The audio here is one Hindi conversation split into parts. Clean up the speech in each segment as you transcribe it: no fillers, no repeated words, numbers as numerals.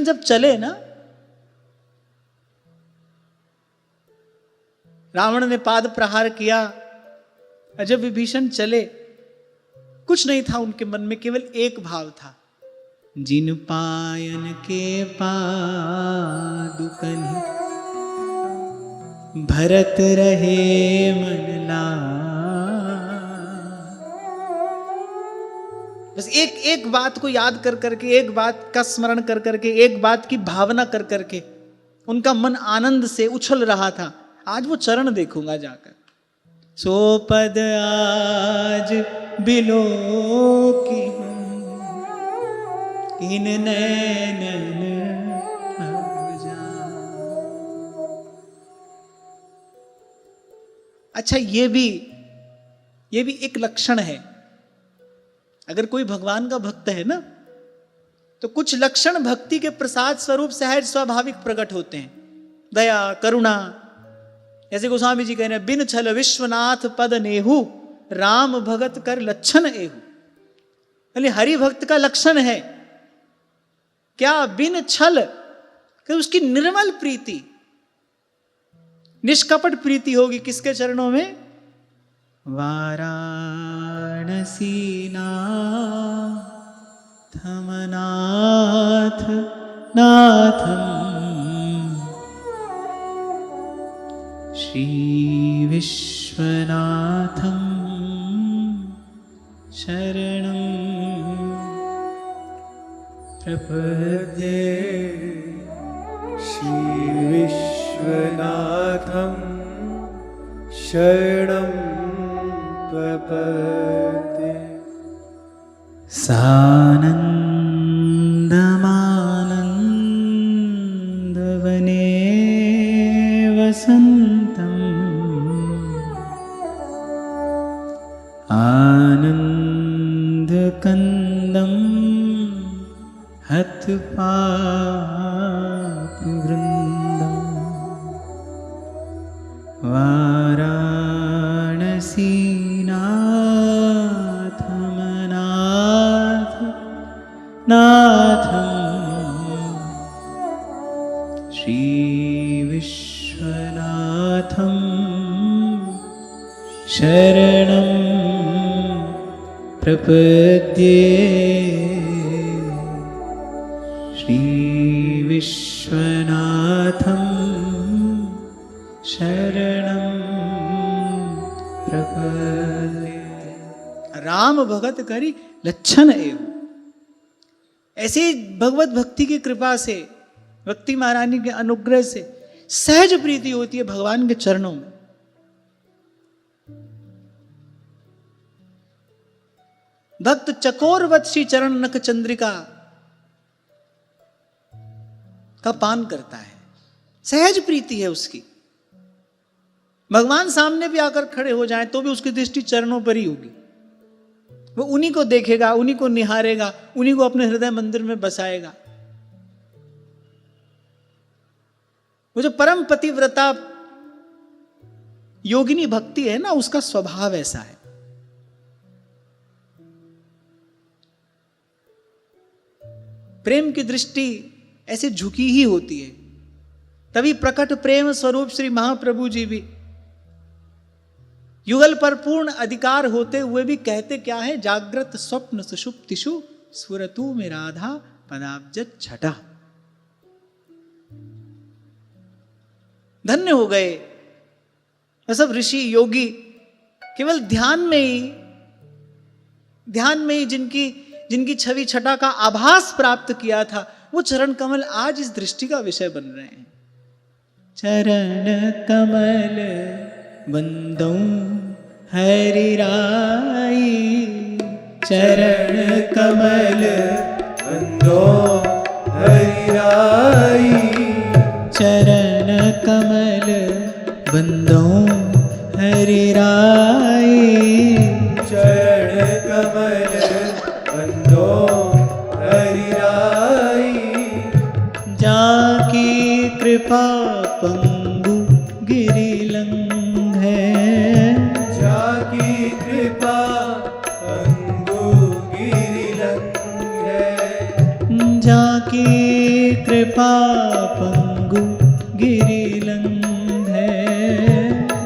जब चले ना, रावण ने पाद प्रहार किया, जब विभीषण चले, कुछ नहीं था उनके मन में, केवल एक भाव था, जिन पायन के पादुकनि भरत रहे मन लाग। बस एक बात को याद कर करके, एक बात का स्मरण कर करके, एक बात की भावना कर करके उनका मन आनंद से उछल रहा था। आज वो चरण देखूंगा जाकर, सो पद आज बिलो की इन नैनन अच्छा, ये भी एक लक्षण है। अगर कोई भगवान का भक्त है ना, तो कुछ लक्षण भक्ति के प्रसाद स्वरूप सहज स्वाभाविक प्रकट होते हैं। दया, करुणा, जैसे गोस्वामी जी कह रहे हैं, बिन छल विश्वनाथ पद नेहु, राम भगत कर लक्षण एहु। यानी हरि भक्त का लक्षण है क्या? बिन छल, कि उसकी निर्मल प्रीति, निष्कपट प्रीति होगी। किसके चरणों में? वाराणसी नाथ नाथम श्री विश्वनाथम शरणं प्रपद्ये। श्री विश्वनाथं शरणं प्रपद्ये। सानन्दमानन्दवने वसन्तम् आनन्दकन्दं हतपापवृन्दम् वाराणसीनाथमनाथ नाथं श्री विश्वनाथं शरणं प्रपद्ये। श्री विश्वनाथं शरणं प्रपद्ये। राम भगत करी लक्षण एव। ऐसे भगवत भक्ति की कृपा से, भक्ति महारानी के अनुग्रह से सहज प्रीति होती है भगवान के चरणों में। भक्त चकोरवत श्री चरण नख चंद्रिका का पान करता है, सहज प्रीति है उसकी। भगवान सामने भी आकर खड़े हो जाएं तो भी उसकी दृष्टि चरणों पर ही होगी। वो उन्हीं को देखेगा, उन्हीं को निहारेगा, उन्हीं को अपने हृदय मंदिर में बसाएगा। वो जो परम पतिव्रता योगिनी भक्ति है ना, उसका स्वभाव ऐसा है। प्रेम की दृष्टि ऐसे झुकी ही होती है। तभी प्रकट प्रेम स्वरूप श्री महाप्रभु जी भी युगल पर पूर्ण अधिकार होते हुए भी कहते क्या है? जागृत स्वप्न सुषुप्तिषु स्फुरतु में राधा पदाब्ज छटा। धन्य हो गए सब ऋषि योगी, केवल ध्यान में ही जिनकी छवि छटा का आभास प्राप्त किया था, वो चरण कमल आज इस दृष्टि का विषय बन रहे हैं। चरण कमल बंदौ हरि राई, चरण कमल बंदो हरि राई, चरण कमल बंदौ हरि राई, चरण कमल बंदो हरि राई। जाकी कृपा पंगु गिरि लंघै, जाकी कृपा पंगु गिरि लंघै, जाकी कृपा पंगु गिरिलंघे,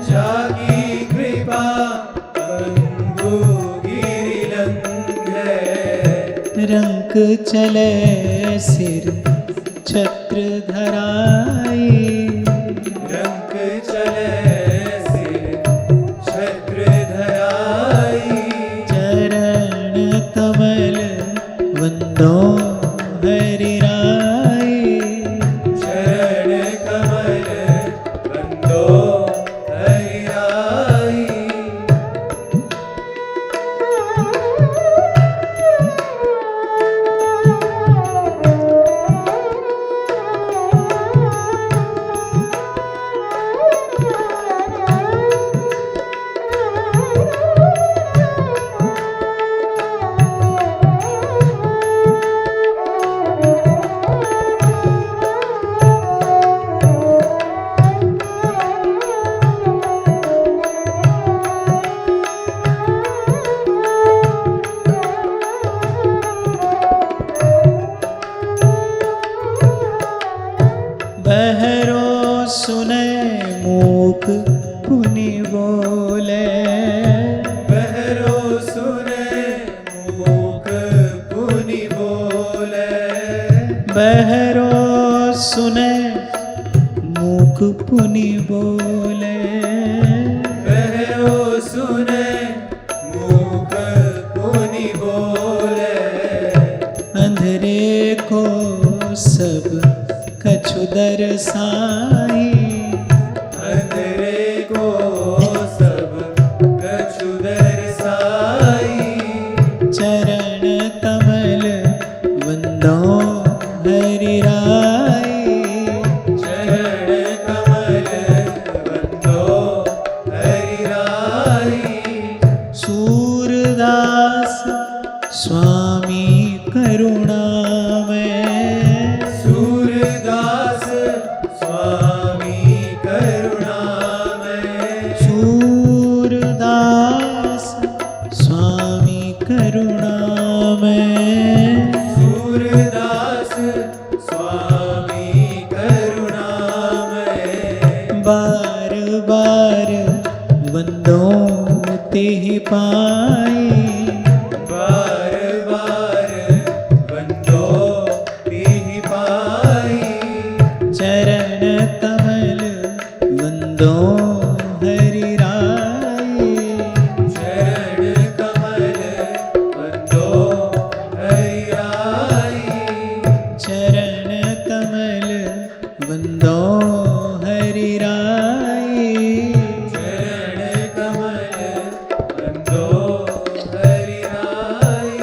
जाकी कृपा पंगु गिरिलंघे, रंक चले सिर छत्र धराई, रंक चले सिर छत्र धराई, चरण कमल वंदो हरि राई, चरण कमल बंदो हरि राई, बहरो सुने मूक पुनि बोले, बहरो सुने मूक पुनि बोले, बहरो सुने मूक पुनि बोले, बहरो सुने मूक पुनि बोले, अंधेरे को सब कछु दरसाई, अंधेरे को सब कछु दरसाई, चरण कमल वंदो हरि राई, चरण कमल बंदो हरि राई, सूरदास स्वामी करुणामय, सूरदास स्वामी करुणामय, सूरदास स्वामी करुणामय, सूरदास स्वामी करुणामय, बार बार वंदो तेहि पाई, बार बार बंदो तिहि पाई, चरण कमल वंदो हरि राई, चरण कमल बंदो हरि राई, चरण कमल वंदो हरि राई, चरण कमल बंदो हरि राई,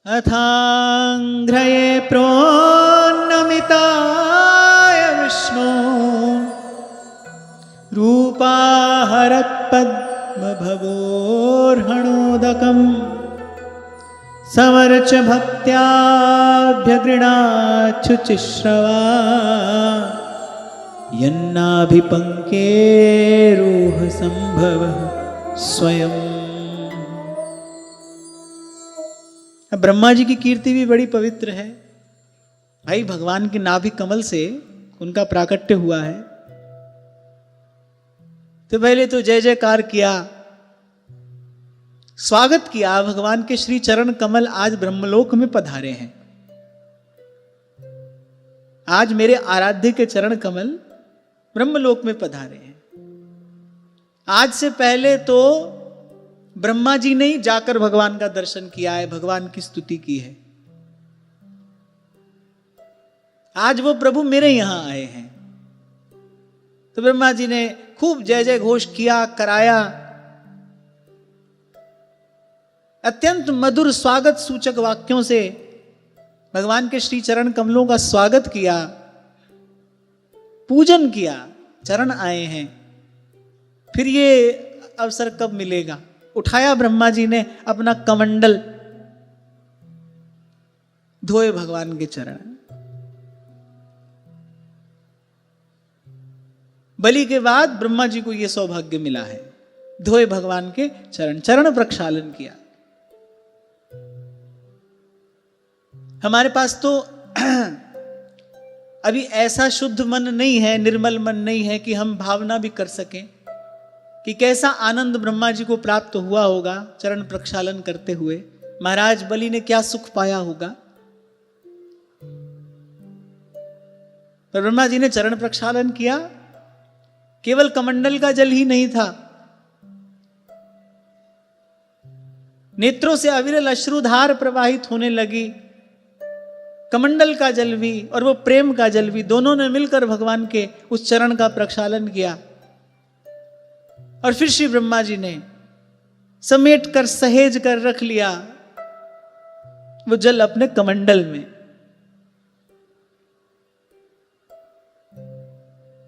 अथांघ्रये प्रोन्नमिताय विष्णु, रूपाहरत्पद्मभवोर्हणोदकम्, समर्च भक्त्याभ्यगृणाच्छुचिश्रवा, यन्नाभिपङ्केरोह सम्भवः स्वयं। अब ब्रह्मा जी की कीर्ति भी बड़ी पवित्र है। भाई भगवान के नाभि कमल से उनका प्राकट्य हुआ है, तो पहले तो जय जयकार किया, स्वागत किया। भगवान के श्री चरण कमल आज ब्रह्मलोक में पधारे हैं। आज मेरे आराध्य के चरण कमल ब्रह्मलोक में पधारे हैं। आज से पहले तो ब्रह्मा जी ने ही जाकर भगवान का दर्शन किया है, भगवान की स्तुति की है। आज वो प्रभु मेरे यहां आए हैं, तो ब्रह्मा जी ने खूब जय जय घोष किया, कराया। अत्यंत मधुर स्वागत सूचक वाक्यों से भगवान के श्री चरण कमलों का स्वागत किया, पूजन किया। चरण आए हैं, फिर ये अवसर कब मिलेगा? उठाया ब्रह्मा जी ने अपना कमंडल, धोए भगवान के चरण। बलि के बाद ब्रह्मा जी को यह सौभाग्य मिला है, धोए भगवान के चरण, चरण प्रक्षालन किया। हमारे पास तो अभी ऐसा शुद्ध मन नहीं है, निर्मल मन नहीं है कि हम भावना भी कर सकें कि कैसा आनंद ब्रह्मा जी को प्राप्त हुआ होगा चरण प्रक्षालन करते हुए, महाराज बलि ने क्या सुख पाया होगा। पर ब्रह्मा जी ने चरण प्रक्षालन किया, केवल कमंडल का जल ही नहीं था, नेत्रों से अविरल अश्रुधार प्रवाहित होने लगी, कमंडल का जल भी और वो प्रेम का जल भी, दोनों ने मिलकर भगवान के उस चरण का प्रक्षालन किया। और फिर श्री ब्रह्मा जी ने समेट कर सहेज कर रख लिया वो जल अपने कमंडल में,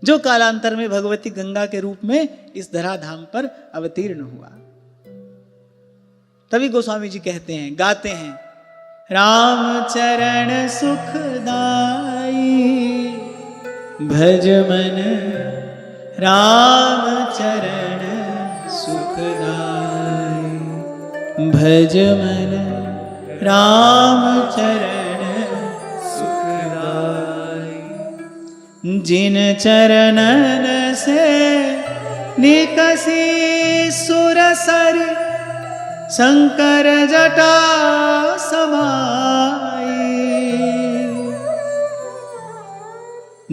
जो कालांतर में भगवती गंगा के रूप में इस धराधाम पर अवतीर्ण हुआ। तभी गोस्वामी जी कहते हैं, गाते हैं, राम चरण सुखदाई भज मन, राम चरण सुखदाई भज मन, राम चरण सुखदाई। जिन चरणन से निकसी सुरसर, शंकर जटा समाई,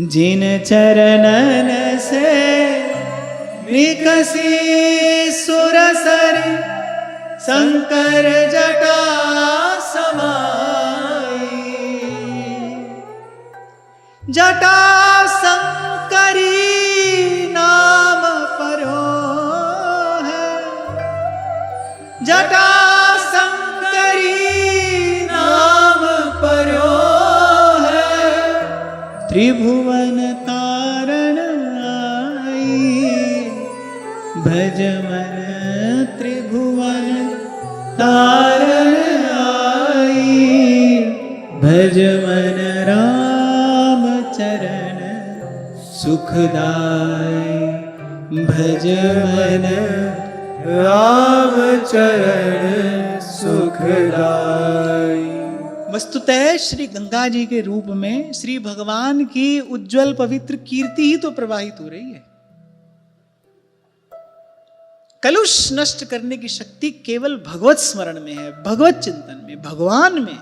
जिन चरणन से निकसी सुरसर, शंकर जटा समाई, जटा शंकरी नाम परो है, जटा शंकरी नाम परो है, त्रिभुवन तारण आई भज मन, त्रिभुवन तारण आई भज मन, राम चरण सुखदाई भज मन, राम चरण सुखदाई। वस्तुतः श्री गंगा जी के रूप में श्री भगवान की उज्जवल पवित्र कीर्ति ही तो प्रवाहित हो रही है। कलुष नष्ट करने की शक्ति केवल भगवत स्मरण में है, भगवत चिंतन में, भगवान में।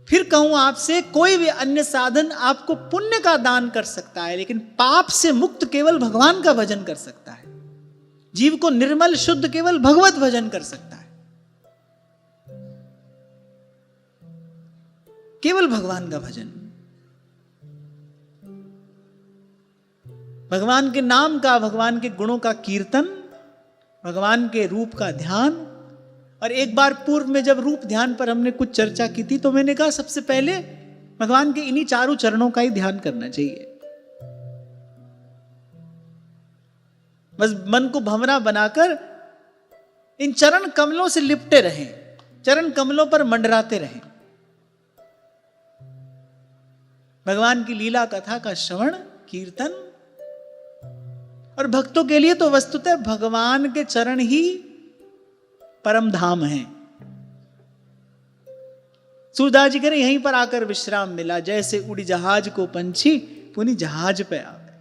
फिर कहूं आपसे, कोई भी अन्य साधन आपको पुण्य का दान कर सकता है, लेकिन पाप से मुक्त केवल भगवान का भजन कर सकता है। जीव को निर्मल शुद्ध केवल भगवत भजन कर सकता है, केवल भगवान का भजन, भगवान के नाम का, भगवान के गुणों का कीर्तन, भगवान के रूप का ध्यान। और एक बार पूर्व में जब रूप ध्यान पर हमने कुछ चर्चा की थी, तो मैंने कहा सबसे पहले भगवान के इन्हीं चारों चरणों का ही ध्यान करना चाहिए। बस मन को भंवरा बनाकर इन चरण कमलों से लिपटे रहें, चरण कमलों पर मंडराते रहें। भगवान की लीला कथा का श्रवण कीर्तन, और भक्तों के लिए तो वस्तुतः भगवान के चरण ही परम धाम है। सूरदास जी कह रहे यहीं पर आकर विश्राम मिला, जैसे उड़ी जहाज को पंछी पुनी जहाज पे आ गए।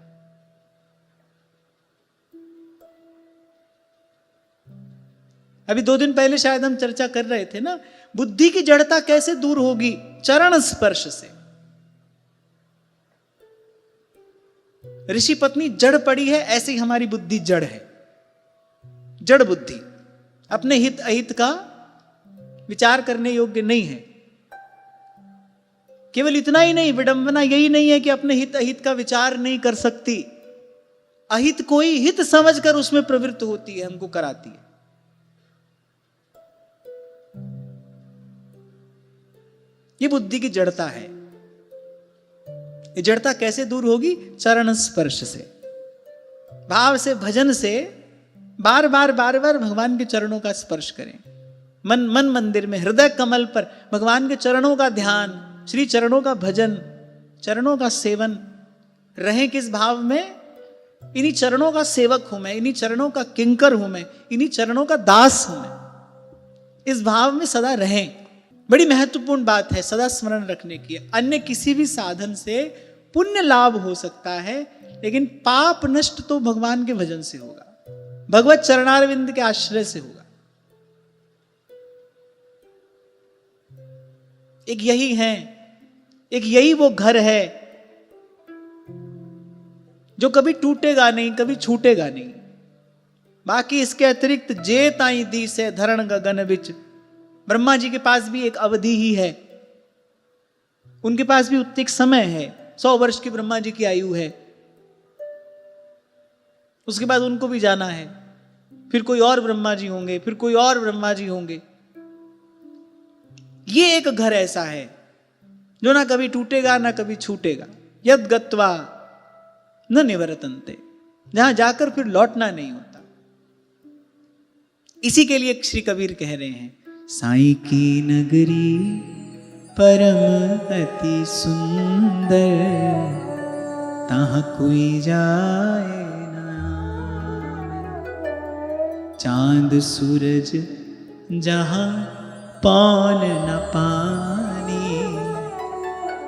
अभी 2 दिन पहले शायद हम चर्चा कर रहे थे ना, बुद्धि की जड़ता कैसे दूर होगी? चरण स्पर्श से। ऋषि पत्नी जड़ पड़ी है, ऐसे ही हमारी बुद्धि जड़ है, जड़ बुद्धि, अपने हित अहित का विचार करने योग्य नहीं है। केवल इतना ही नहीं, विडंबना यही नहीं है कि अपने हित अहित का विचार नहीं कर सकती, अहित को ही हित समझकर उसमें प्रवृत्त होती है, हमको कराती है। ये बुद्धि की जड़ता है। ये जड़ता कैसे दूर होगी? चरण स्पर्श से, भाव से, भजन से, बार बार भगवान के चरणों का स्पर्श करें। मन मंदिर में, हृदय कमल पर भगवान के चरणों का ध्यान, श्री चरणों का भजन, चरणों का सेवन। रहें किस भाव में? इन्हीं चरणों का सेवक हूं मैं, इन्हीं चरणों का किंकर हूं मैं, इन्हीं चरणों का दास हूं मैं। इस भाव में सदा रहें। बड़ी महत्वपूर्ण बात है, सदा स्मरण रखने की। अन्य किसी भी साधन से पुण्य लाभ हो सकता है, लेकिन पाप नष्ट तो भगवान के भजन से होगा, भगवत चरणारविंद के आश्रय से होगा। एक यही है, एक यही वो घर है जो कभी टूटेगा नहीं, कभी छूटेगा नहीं। बाकी इसके अतिरिक्त जे ताई दी से धरण गगन बिच, ब्रह्मा जी के पास भी एक अवधि ही है, उनके पास भी उतने समय है। 100 वर्ष की ब्रह्मा जी की आयु है, उसके बाद उनको भी जाना है, फिर कोई और ब्रह्मा जी होंगे, फिर कोई और ब्रह्मा जी होंगे। ये एक घर ऐसा है जो ना कभी टूटेगा ना कभी छूटेगा। यद गत्वा न निवर्तन्ते, जहां जाकर फिर लौटना नहीं होता। इसी के लिए श्री कबीर कह रहे हैं, साईं की नगरी परम अति सुंदर, तहाँ कोई जाए ना। चांद सूरज जहां पान न पानी,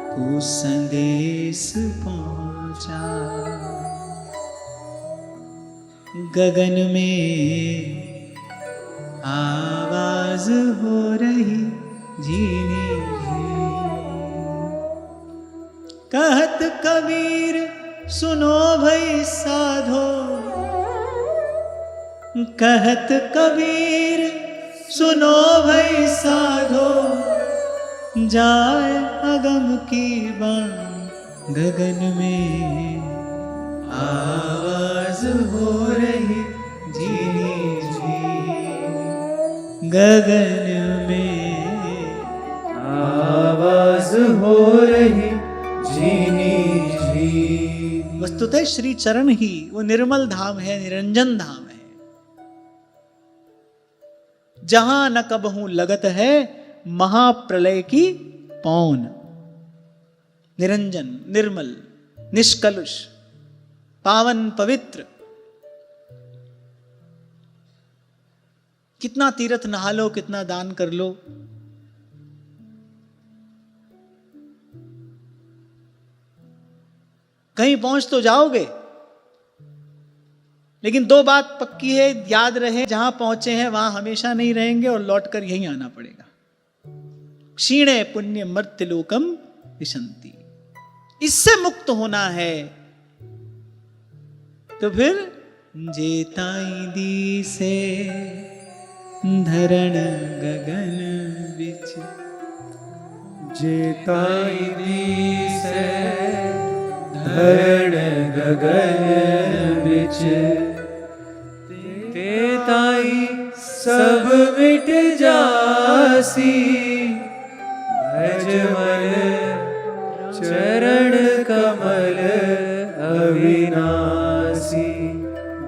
को संदेश पहुंचा। गगन में आवाज हो रही झीनी झीनी, कहत कबीर सुनो भई साधो, कहत कबीर सुनो भई साधो, जाए अगम की बाण गगन में आवाज हो रही झीनी झीनी, गगन में आवाज हो रही झीनी झीनी। वस्तुतः श्री चरण ही वो निर्मल धाम है, निरंजन धाम है, जहां न कबहू लगत है महाप्रलय की पौन। निरंजन, निर्मल, निष्कलुष, पावन, पवित्र। कितना तीर्थ नहा लो, कितना दान कर लो, कहीं पहुंच तो जाओगे, लेकिन दो बात पक्की है, याद रहे, जहां पहुंचे हैं वहां हमेशा नहीं रहेंगे और लौटकर यहीं आना पड़ेगा। क्षीणे पुण्य मर्त्यलोकम विशंति, इससे मुक्त होना है तो फिर जेताई दी से धरण गगन बिच, जेताई दी से धरण गगन बिच, तेताई सब मिट जासी, भज मन चरण कमल अविनाशी,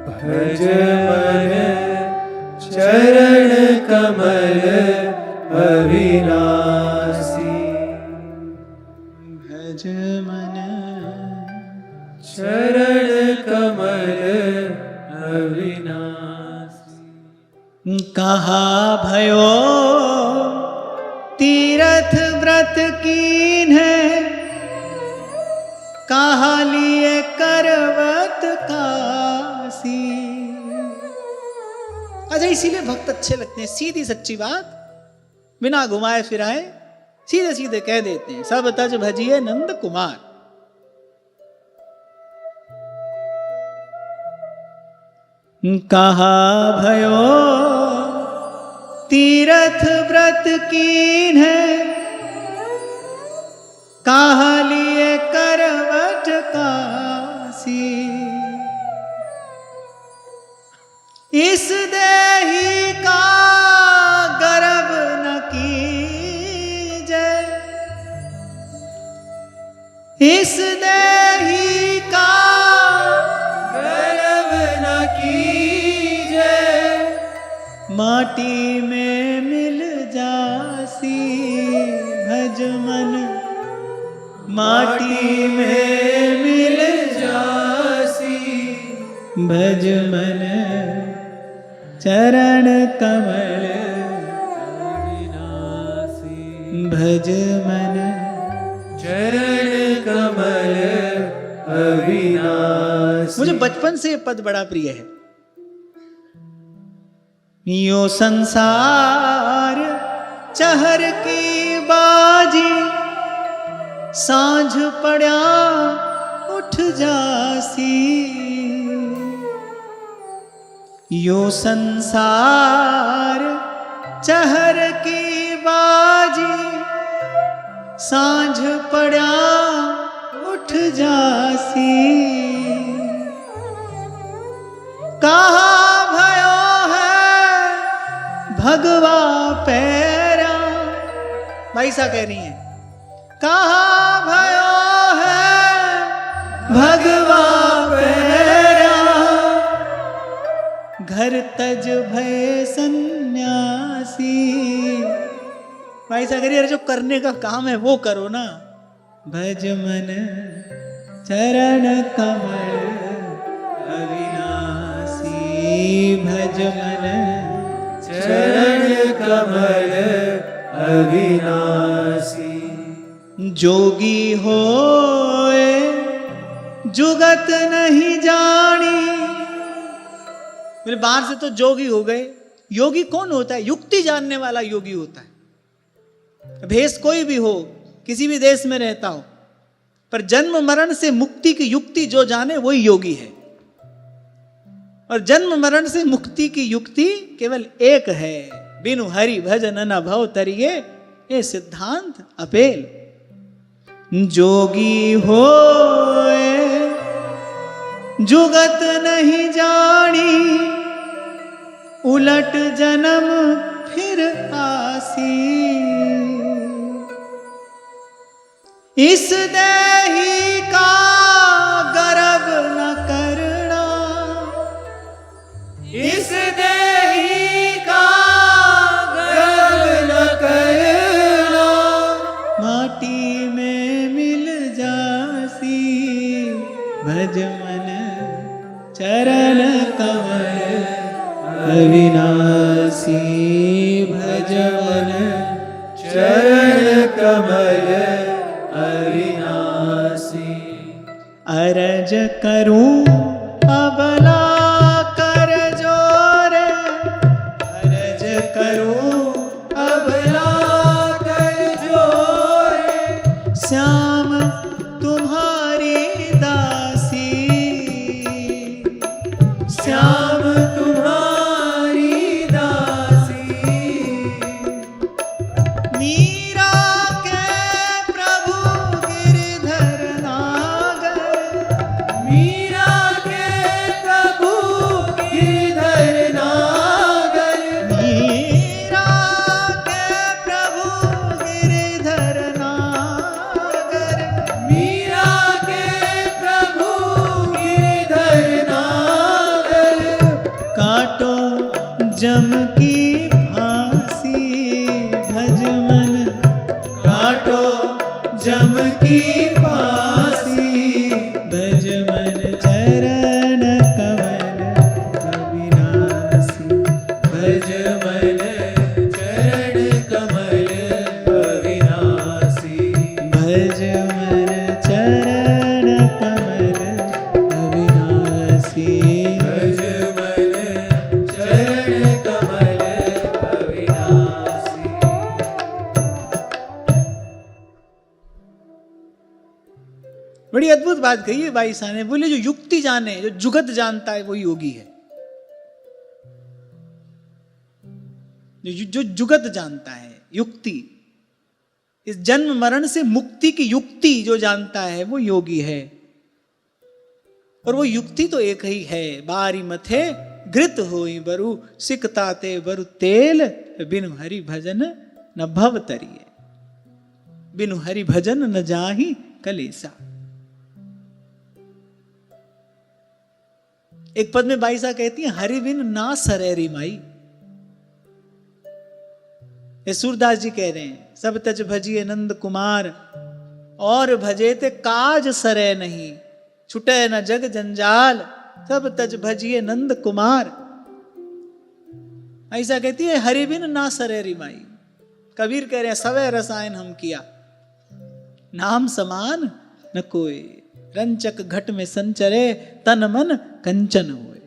भज मन चरण कमल अविनाशी, भज मन चरण कमल अविनाशी। कहा भयो तीरथ व्रत कीन है, कहा लिए करवत कासी। अच्छा, इसीलिए भक्त अच्छे लगते हैं, सीधी सच्ची बात, बिना घुमाए फिराए सीधे सीधे कह देते हैं, सब तज भजिए नंद कुमार। कहा भयो तीरथ व्रत कीन है, कहा लिए करवट कासी। इस देही का गर्व न कीजे, इस देही का गर्व न कीजे, माटी में मिल जासी, भज मन माटी में मिल जासी, भज मन चरण कमल अविनाशी। भज मन चरण कमल अविनाशी। मुझे बचपन से ये पद बड़ा प्रिय है। यो संसार चहर की बाजी, सांझ पड़ा उठ जासी। यो संसार चहर की बाजी, सांझ पड़ा उठ जासी। कहाँ भयो है भगवा पैरा। भाई सा कह रही हैं, कहाँ भयो है भगवा पैरा, घर तज भय सन्यासी। भाई सा कह रही है, जो करने का काम है वो करो ना। भज मन चरण कमल अविनाशी, भज मन चरण कमल अविनाशी। जोगी होए जुगत नहीं जानी। मेरे बाहर से तो जोगी हो गए। योगी कौन होता है? युक्ति जानने वाला योगी होता है। भेष कोई भी हो, किसी भी देश में रहता हो, पर जन्म मरण से मुक्ति की युक्ति जो जाने वही योगी है। और जन्म मरण से मुक्ति की युक्ति केवल एक है, बिनु हरि भजन न भव तरिये, ये सिद्धांत अपेल। जोगी होए जुगत नहीं जानी, उलट जन्म फिर आसी। इस देही का गर्व न करना, इस देही का गर्व न करना, माटी में मिल जासी। भज मन चरण कमल अविनाशी, भज मन चरण कमल अविनाशी। अरज करूं अबला कर जोरे, अरज करूं अबला कर जोरे, श्याम तुम्हारी दासी। श्याम तुम्हारी दासी। मीरा के प्रभु गिरधर नागर, मीरा के प्रभु गिरधर नागर, मीरा के प्रभु गिरधर नागर। मीरा के प्रभु गिरधर नागर। काटो जम की फांसी, भज मन काटो जम की फांसी। भज मन चरण कमल अविनाशी, भज मन चरण कमल अविनाशी। भज मन चरण कमल अविनाशी। भज मन चरण कमल अविनाशी। बड़ी अद्भुत बात कही है भाई साहब ने। बोले जो युक्ति जाने, जो जुगत जानता है वो योगी है। जो जुगत जानता है, युक्ति, इस जन्म मरण से मुक्ति की युक्ति जो जानता है वो योगी है। और वो युक्ति तो एक ही है, बारी मथे घृत होई बरु, सिकताते बरु तेल, बिनु हरि भजन न भव तरिये, बिनु हरि भजन न जाहि कलेसा। एक पद में बाईसा कहती है, हरि बिन ना सरेरी माई। ये सूरदास जी कह रहे हैं, सब तज भजिए नंद कुमार, और भजे ते काज सरे नहीं, छुटे न जग जंजाल, सब तज भजिए नंद कुमार। ऐसा कहती है, हरि बिन ना सरेरी माई। कबीर कह रहे हैं सवै रसायन हम किया, नाम समान न कोई, रंचक घट में संचरे तन मन कंचन हुए।